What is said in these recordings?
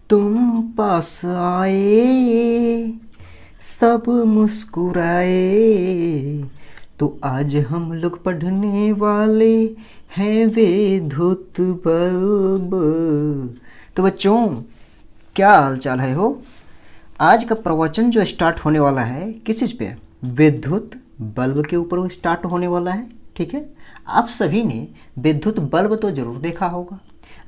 तुम पास आए, सब मुस्कुराए, तो आज हम लोग पढ़ने वाले हैं विद्युत बल्ब। तो बच्चों, क्या हाल चाल है हो। आज का प्रवचन जो स्टार्ट होने वाला है किस चीज़ पे? विद्युत बल्ब के ऊपर वो स्टार्ट होने वाला है। ठीक है, आप सभी ने विद्युत बल्ब तो ज़रूर देखा होगा।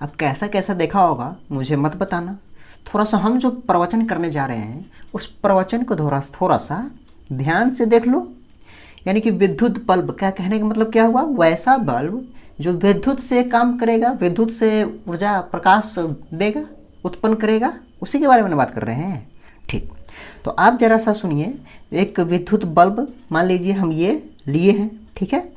अब कैसा कैसा देखा होगा मुझे मत बताना। थोड़ा सा हम जो प्रवचन करने जा रहे हैं उस प्रवचन को थोड़ा सा ध्यान से देख लो। यानी कि विद्युत बल्ब क्या कहने का मतलब क्या हुआ? वैसा बल्ब जो विद्युत से काम करेगा, विद्युत से ऊर्जा प्रकाश देगा, उत्पन्न करेगा, उसी के बारे में बात कर रहे हैं। ठीक, तो आप जरा सा सुनिए। एक विद्युत बल्ब मान लीजिए हम ये लिए हैं, ठीक है।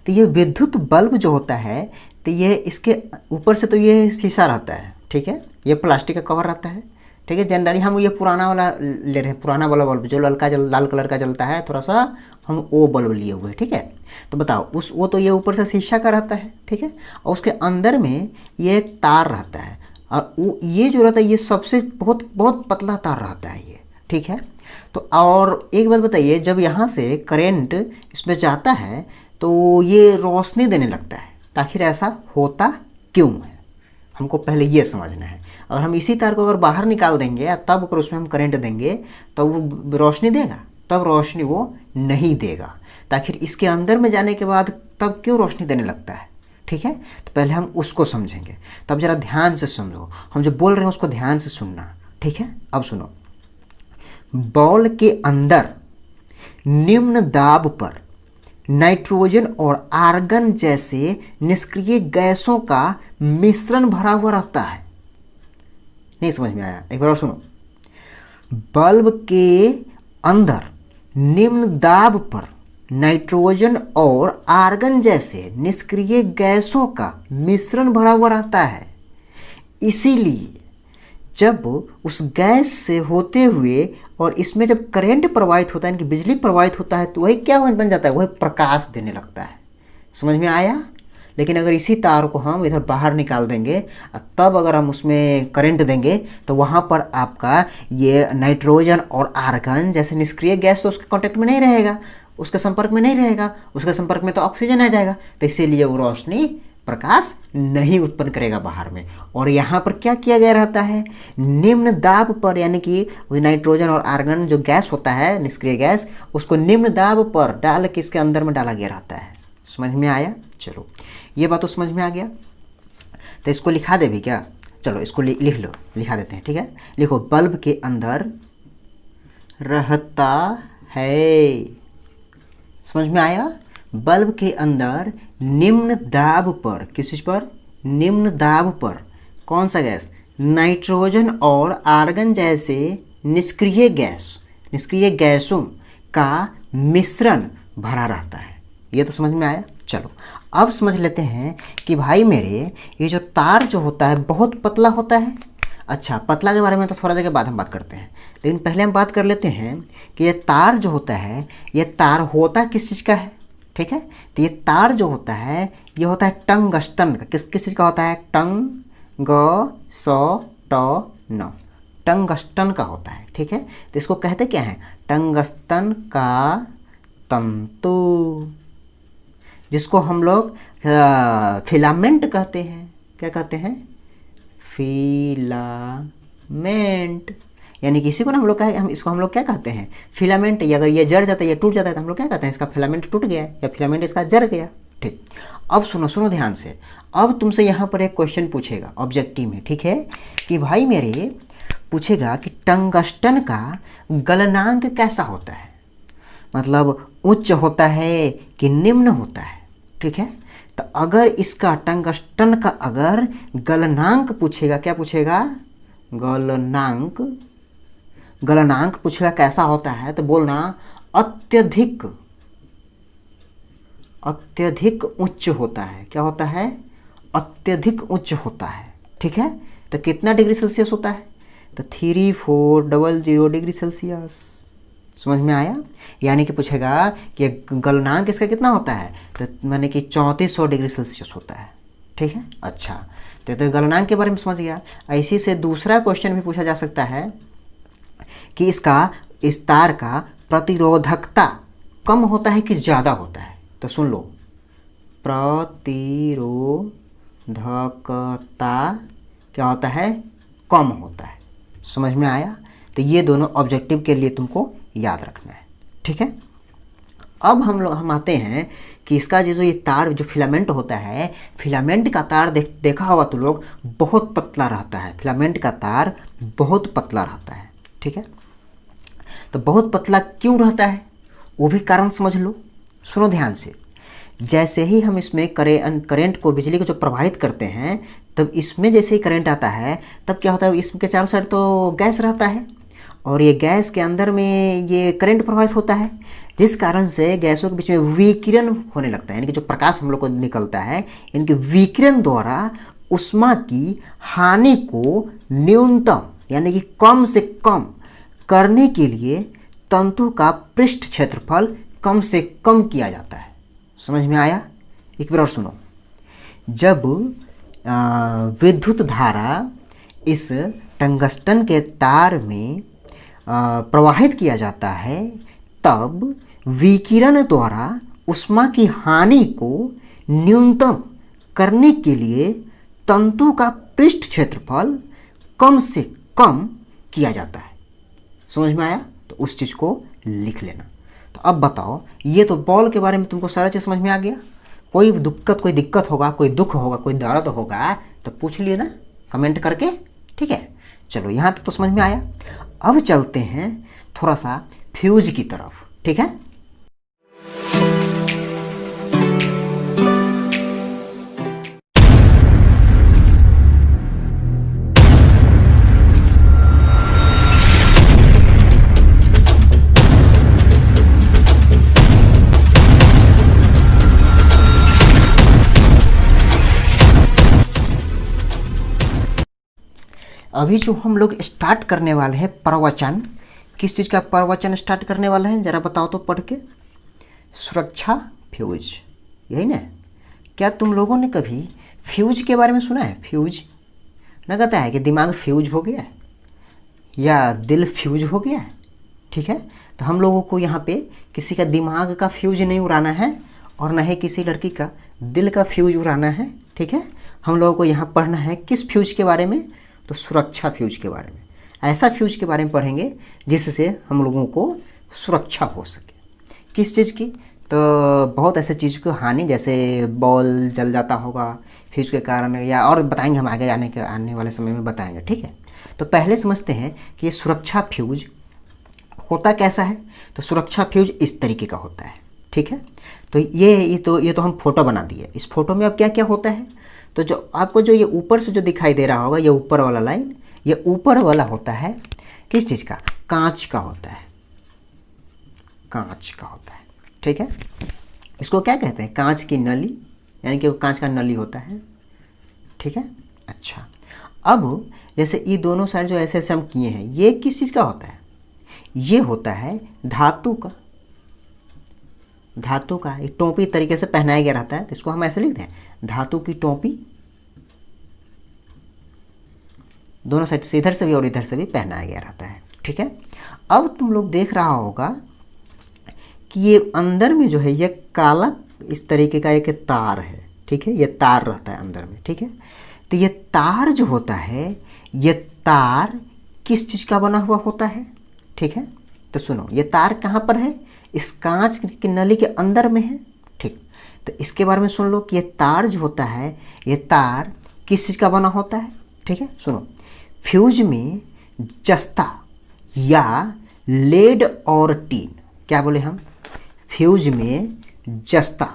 तो ये विद्युत बल्ब जो होता है, तो ये इसके ऊपर से तो ये शीशा रहता है, ठीक है, ये प्लास्टिक का कवर रहता है, ठीक है। जनरली हम ये पुराना वाला ले रहे हैं, पुराना वाला बल्ब जो लाल कलर का जलता है, थोड़ा सा हम वो बल्ब लिए हुए हैं, ठीक है। तो बताओ वो तो ये ऊपर से शीशा का रहता है, ठीक है, और उसके अंदर में ये एक तार रहता है, और ये जो रहता है ये सबसे बहुत बहुत पतला तार रहता है ये, ठीक है। तो और एक बात बताइए, जब यहाँ से करंट इसमें जाता है तो ये रोशनी देने लगता है। आखिर ऐसा होता क्यों है, हमको पहले ये समझना है। और हम इसी तार को अगर बाहर निकाल देंगे या तब अगर उसमें हम करंट देंगे तो वो रोशनी देगा? तब रोशनी वो नहीं देगा। तो आखिर इसके अंदर में जाने के बाद तब क्यों रोशनी देने लगता है? ठीक है, तो पहले हम उसको समझेंगे। तब जरा ध्यान से समझो, हम जो बोल रहे हैं उसको ध्यान से सुनना, ठीक है। अब सुनो, बॉल के अंदर निम्न दाब पर नाइट्रोजन और आर्गन जैसे निष्क्रिय गैसों का मिश्रण भरा हुआ रहता है। नहीं समझ में आया? एक बार और सुनो। बल्ब के अंदर निम्न दाब पर नाइट्रोजन और आर्गन जैसे निष्क्रिय गैसों का मिश्रण भरा हुआ रहता है। इसीलिए जब उस गैस से होते हुए और इसमें जब करंट प्रवाहित होता है, यानी कि बिजली प्रवाहित होता है, तो वही क्या बन जाता है? वही प्रकाश देने लगता है। समझ में आया? लेकिन अगर इसी तार को हम इधर बाहर निकाल देंगे, तब अगर हम उसमें करंट देंगे तो वहाँ पर आपका ये नाइट्रोजन और आर्गन जैसे निष्क्रिय गैस तो उसके कांटेक्ट में नहीं रहेगा, उसके संपर्क में नहीं रहेगा। उसके संपर्क में तो ऑक्सीजन आ जाएगा, तो इसीलिए वो रोशनी प्रकाश नहीं उत्पन्न करेगा बाहर में। और यहाँ पर क्या किया गया रहता है? निम्न दाब पर, यानी कि नाइट्रोजन और आर्गन जो गैस होता है, निष्क्रिय गैस, उसको निम्न दाब पर डाल के इसके अंदर में डाला गया रहता है। समझ में आया? चलो, ये बात तो समझ में आ गया। तो इसको लिखा दे भी क्या? चलो इसको लिख लो, लिखा देते हैं, ठीक है। लिखो, बल्ब के अंदर रहता है। समझ में आया? बल्ब के अंदर निम्न दाब पर, किस चीज पर? निम्न दाब पर कौन सा गैस? नाइट्रोजन और आर्गन जैसे निष्क्रिय गैसों का मिश्रण भरा रहता है। ये तो समझ में आया। चलो अब समझ लेते हैं कि भाई मेरे, ये जो तार जो होता है बहुत पतला होता है। अच्छा, पतला के बारे में तो थोड़ा देर के बाद हम बात करते हैं, लेकिन पहले हम बात कर लेते हैं कि ये तार जो होता है, ये तार होता किस चीज़ का है, ठीक है। तो ये तार जो होता है ये होता है टंगस्टन का। किस चीज़ का होता है? टंगस्टन का होता है, ठीक है। तो इसको कहते क्या है? टंगस्टन का तंतु, जिसको हम लोग फिलामेंट कहते हैं। क्या कहते हैं? फिलामेंट। यानी कि इसी को ना हम लोग इसको हम लोग क्या कहते हैं? फिलामेंट। अगर ये जड़ जाता है, ये टूट जाता है, तो हम लोग क्या कहते हैं? इसका फिलामेंट टूट गया या फिलामेंट इसका जड़ गया। ठीक, अब सुनो ध्यान से। अब तुमसे यहाँ पर एक क्वेश्चन पूछेगा ऑब्जेक्टिव में, ठीक है, कि भाई मेरे पूछेगा कि टंगस्टन का गलनांक कैसा होता है, मतलब उच्च होता है कि निम्न होता है, ठीक है। तो अगर इसका टंगस्टन का अगर गलनांक पूछेगा, क्या पूछेगा? गलनांक पूछेगा कैसा होता है, तो बोलना अत्यधिक उच्च होता है। क्या होता है? अत्यधिक उच्च होता है, ठीक है। तो कितना डिग्री सेल्सियस होता है? तो 3400 डिग्री सेल्सियस। समझ में आया? यानी कि पूछेगा कि गलनांक इसका कितना होता है, तो माने कि 3400 डिग्री सेल्सियस होता है, ठीक है। अच्छा, तो गलनांक के बारे में समझ गया। ऐसे से दूसरा क्वेश्चन भी पूछा जा सकता है कि इस तार का प्रतिरोधकता कम होता है कि ज़्यादा होता है। तो सुन लो, प्रतिरोधकता क्या होता है, कम होता है। समझ में आया? तो ये दोनों ऑब्जेक्टिव के लिए तुमको याद रखना है, ठीक है। अब हम आते हैं कि इसका जो ये तार जो फिलामेंट होता है, फिलामेंट का तार देखा होगा तो लोग बहुत पतला रहता है। फिलामेंट का तार बहुत पतला रहता है, ठीक है। तो बहुत पतला क्यों रहता है वो भी कारण समझ लो, सुनो ध्यान से। जैसे ही हम इसमें करेंट को, बिजली को जो प्रवाहित करते हैं, तब इसमें जैसे ही करंट आता है तब क्या होता है, इसके चारों साइड तो गैस रहता है और ये गैस के अंदर में ये करंट प्रवाहित होता है, जिस कारण से गैसों के बीच में विकिरण होने लगता है। यानी कि जो प्रकाश हम लोग को निकलता है, इनके विकिरण द्वारा ऊष्मा की हानि को न्यूनतम यानी कि कम से कम करने के लिए तंतु का पृष्ठ क्षेत्रफल कम से कम किया जाता है। समझ में आया? एक बार और सुनो। जब विद्युत धारा इस टंगस्टन के तार में प्रवाहित किया जाता है, तब विकिरण द्वारा ऊष्मा की हानि को न्यूनतम करने के लिए तंतु का पृष्ठ क्षेत्रफल कम से कम किया जाता है। समझ में आया? तो उस चीज़ को लिख लेना। तो अब बताओ, ये तो बॉल के बारे में तुमको सारा चीज़ समझ में आ गया। कोई दिक्कत होगा, कोई दुख होगा, कोई दर्द होगा तो पूछ लिए ना कमेंट करके, ठीक है। चलो यहाँ तक तो समझ में आया। अब चलते हैं थोड़ा सा फ्यूज की तरफ, ठीक है। अभी जो हम लोग स्टार्ट करने वाले हैं प्रवचन, किस चीज़ का प्रवचन स्टार्ट करने वाले हैं जरा बताओ तो पढ़ के। सुरक्षा फ्यूज, यही ना। क्या तुम लोगों ने कभी फ्यूज के बारे में सुना है? फ्यूज ना कहता है कि दिमाग फ्यूज हो गया है या दिल फ्यूज हो गया है, ठीक है। तो हम लोगों को यहाँ पे किसी का दिमाग का फ्यूज नहीं उड़ाना है और न ही किसी लड़की का दिल का फ्यूज उड़ाना है, ठीक है। हम लोगों को यहाँ पढ़ना है किस फ्यूज के बारे में, तो सुरक्षा फ्यूज के बारे में। ऐसा फ्यूज के बारे में पढ़ेंगे जिससे हम लोगों को सुरक्षा हो सके। किस चीज़ की? तो बहुत ऐसे चीज़ को हानि, जैसे बॉल जल जाता होगा फ्यूज के कारण, या और बताएंगे हम आगे आने वाले समय में बताएंगे, ठीक है। तो पहले समझते हैं कि ये सुरक्षा फ्यूज होता कैसा है। तो सुरक्षा फ्यूज इस तरीके का होता है, ठीक है। तो ये तो हम फोटो बना दिए। इस फोटो में अब क्या क्या होता है, तो जो आपको जो ये ऊपर से जो दिखाई दे रहा होगा, ये ऊपर वाला लाइन, ये ऊपर वाला होता है किस चीज़ का? कांच का होता है, कांच का होता है, ठीक है। इसको क्या कहते हैं? कांच की नली, यानी कि कांच का नली होता है, ठीक है। अच्छा, अब जैसे ये दोनों साइड जो ऐसे हम किए हैं, ये किस चीज़ का होता है? ये होता है धातु का, धातु का। एक टोपी तरीके से पहनाया गया रहता है, तो इसको हम ऐसे लिखते हैं धातु की टोपी। दोनों साइड से, इधर से भी और इधर से भी पहनाया गया रहता है, ठीक है। अब तुम लोग देख रहा होगा कि ये अंदर में जो है ये काला इस तरीके का एक तार है, ठीक है। ये तार रहता है अंदर में, ठीक है। तो ये तार जो होता है, ये तार किस चीज़ का बना हुआ होता है, ठीक है। तो सुनो, ये तार कहाँ पर है? इस कांच की नली के अंदर में है, ठीक। तो इसके बारे में सुन लो कि ये तार जो होता है, ये तार किस चीज़ का बना होता है, ठीक है। सुनो, फ्यूज में जस्ता या लेड और टीन, क्या बोले हम? फ्यूज में जस्ता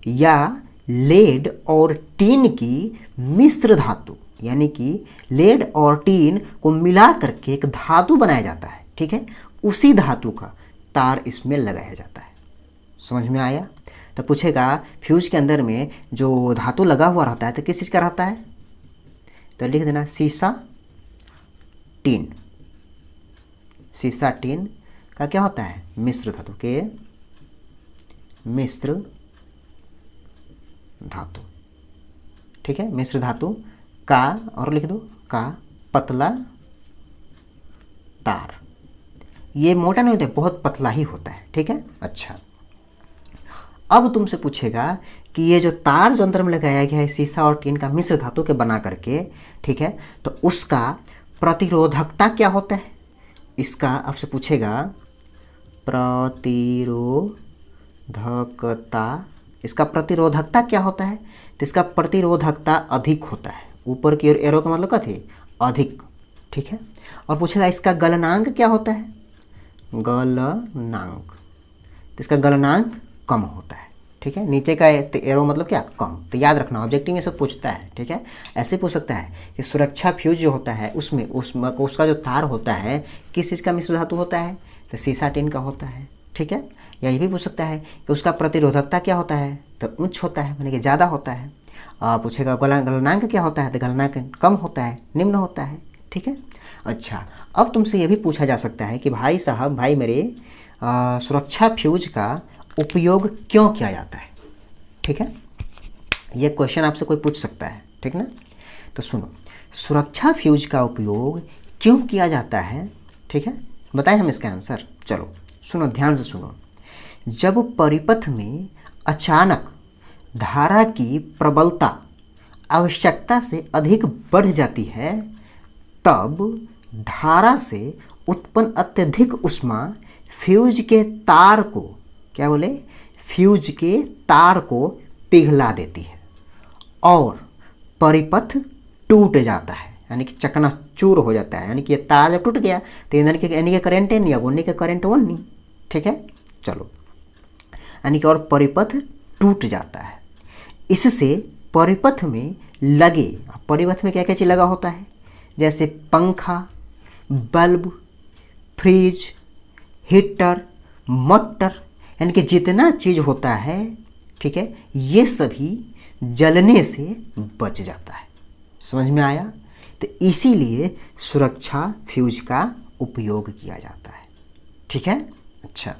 या लेड और टीन की मिश्र धातु, यानी कि लेड और टीन को मिला करके एक धातु बनाया जाता है, ठीक है। उसी धातु का तार इसमें लगाया जाता है। समझ में आया? तो पूछेगा फ्यूज के अंदर में जो धातु लगा हुआ रहता है तो किस चीज़ का रहता है? तो लिख देना सीसा टीन। सीसा टीन का क्या होता है? मिश्र धातु के, मिश्र धातु, ठीक है। मिश्र धातु का, और लिख दो का पतला तार। ये मोटा नहीं होता है, बहुत पतला ही होता है, ठीक है। अच्छा, अब तुमसे पूछेगा कि ये जो तार जो अंदर में लगाया गया है सीसा और टीन का मिश्र धातु के बना करके, ठीक है, तो उसका प्रतिरोधकता क्या होता है, इसका आपसे पूछेगा प्रतिरोधकता, इसका प्रतिरोधकता क्या होता है, तो इसका प्रतिरोधकता अधिक होता है। ऊपर की ओर एरो का मतलब क्या थे, अधिक, ठीक है। और पूछेगा इसका गलनांक क्या होता है, गलनांक, तो इसका गलनांक कम होता है, ठीक है। नीचे का एरो मतलब क्या, कम। तो याद रखना ऑब्जेक्टिव में सब पूछता है, ठीक है। ऐसे पूछ सकता है कि सुरक्षा फ्यूज जो होता है उसमें उसका जो तार होता है किस चीज़ का मिश्र धातु होता है, तो सीसा टिन का होता है, ठीक है। या ये भी पूछ सकता है कि उसका प्रतिरोधकता क्या होता है, तो उच्च होता है, यानी कि ज़्यादा होता है। पूछेगा गलनांक क्या होता है, तो गलनांक कम होता है, निम्न होता है, ठीक है। अच्छा, अब तुमसे ये भी पूछा जा सकता है कि भाई साहब, भाई मेरे सुरक्षा फ्यूज का उपयोग क्यों किया जाता है, ठीक है। ये क्वेश्चन आपसे कोई पूछ सकता है, ठीक ना। तो सुनो, सुरक्षा फ्यूज का उपयोग क्यों किया जाता है, ठीक है, बताएं हम इसका आंसर। चलो सुनो, ध्यान से सुनो। जब परिपथ में अचानक धारा की प्रबलता आवश्यकता से अधिक बढ़ जाती है, तब धारा से उत्पन्न अत्यधिक ऊष्मा फ्यूज के तार को, क्या बोले, फ्यूज के तार को पिघला देती है और परिपथ टूट जाता है, यानी कि चकनाचूर हो जाता है। यानी कि ये तार जब टूट गया तो यानी कि करंट है नहीं, अब उन्हीं का करंट वन नहीं, ठीक है। चलो, यानी कि और परिपथ टूट जाता है। इससे परिपथ में लगे, परिपथ में क्या क्या चीज़ लगा होता है, जैसे पंखा, बल्ब, फ्रिज, हीटर, मोटर, यानी कि जितना चीज़ होता है, ठीक है, ये सभी जलने से बच जाता है। समझ में आया। तो इसीलिए सुरक्षा फ्यूज का उपयोग किया जाता है, ठीक है। अच्छा,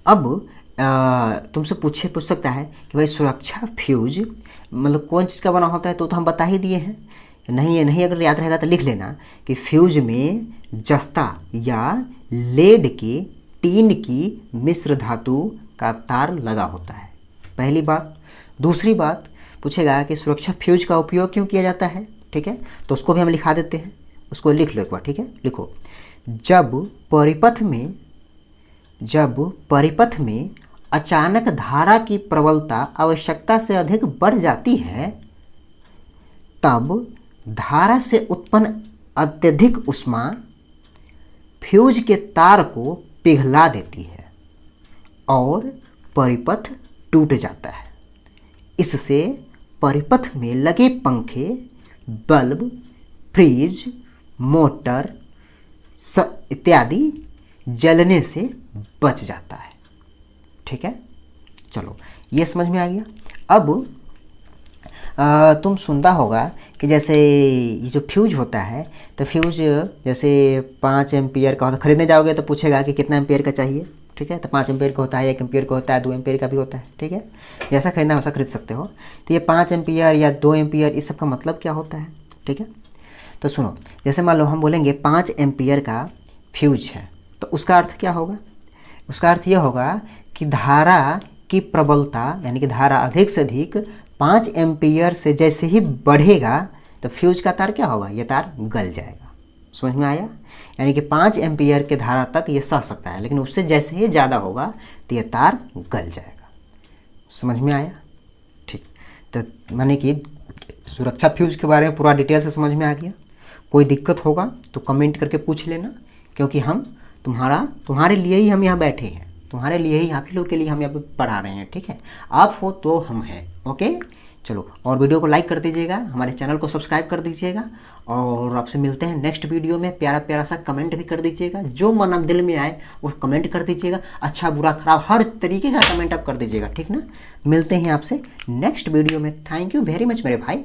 अब तुमसे पूछ सकता है कि भाई सुरक्षा फ्यूज मतलब कौन चीज़ का बना होता है, तो हम बता ही दिए हैं। नहीं अगर याद रहेगा तो लिख लेना कि फ्यूज में जस्ता या लेड के टीन की मिश्र धातु का तार लगा होता है, पहली बात। दूसरी बात पूछेगा कि सुरक्षा फ्यूज का उपयोग क्यों किया जाता है, ठीक है, तो उसको भी हम लिखा देते हैं, उसको लिख लो एक बार, ठीक है। लिखो, जब परिपथ में अचानक धारा की प्रबलता आवश्यकता से अधिक बढ़ जाती है, तब धारा से उत्पन्न अत्यधिक ऊष्मा फ्यूज के तार को पिघला देती है और परिपथ टूट जाता है। इससे परिपथ में लगे पंखे, बल्ब, फ्रिज, मोटर इत्यादि जलने से बच जाता है, ठीक है। चलो, ये समझ में आ गया। अब तुम सुनता होगा कि जैसे ये जो फ्यूज होता है, तो फ्यूज जैसे 5 एम्पियर का होता है, खरीदने जाओगे तो पूछेगा कि कितना एम्पियर का चाहिए, ठीक है। तो 5 एम्पियर का होता है, 1 एम्पियर का होता है, 2 एम्पियर का भी होता है, ठीक है। जैसा खरीदना वैसा खरीद सकते हो। तो ये 5 एम्पियर या 2 एम्पियर इस सब का मतलब क्या होता है, ठीक है। तो सुनो, जैसे मान लो हम बोलेंगे 5 एम्पियर का फ्यूज है, तो उसका अर्थ क्या होगा, उसका अर्थ यह होगा कि धारा की प्रबलता, यानी कि धारा अधिक से अधिक 5 एम्पियर से जैसे ही बढ़ेगा तो फ्यूज का तार क्या होगा, ये तार गल जाएगा। समझ में आया। यानी कि 5 एम्पियर के धारा तक ये सह सकता है, लेकिन उससे जैसे ही ज़्यादा होगा तो ये तार गल जाएगा। समझ में आया, ठीक। तो माने कि सुरक्षा फ्यूज के बारे में पूरा डिटेल से समझ में आ गया। कोई दिक्कत होगा तो कमेंट करके पूछ लेना, क्योंकि हम तुम्हारे लिए ही हम यहाँ बैठे हैं, तुम्हारे लिए ही, आप ही लोग के लिए हम यहाँ पे पढ़ा रहे हैं, ठीक है। आप हो तो हम हैं, ओके। चलो, और वीडियो को लाइक कर दीजिएगा, हमारे चैनल को सब्सक्राइब कर दीजिएगा, और आपसे मिलते हैं नेक्स्ट वीडियो में। प्यारा प्यारा सा कमेंट भी कर दीजिएगा, जो मन दिल में आए वो कमेंट कर दीजिएगा, अच्छा बुरा खराब हर तरीके का कमेंट आप कर दीजिएगा, ठीक ना। मिलते हैं आपसे नेक्स्ट वीडियो में। थैंक यू वेरी मच मेरे भाई।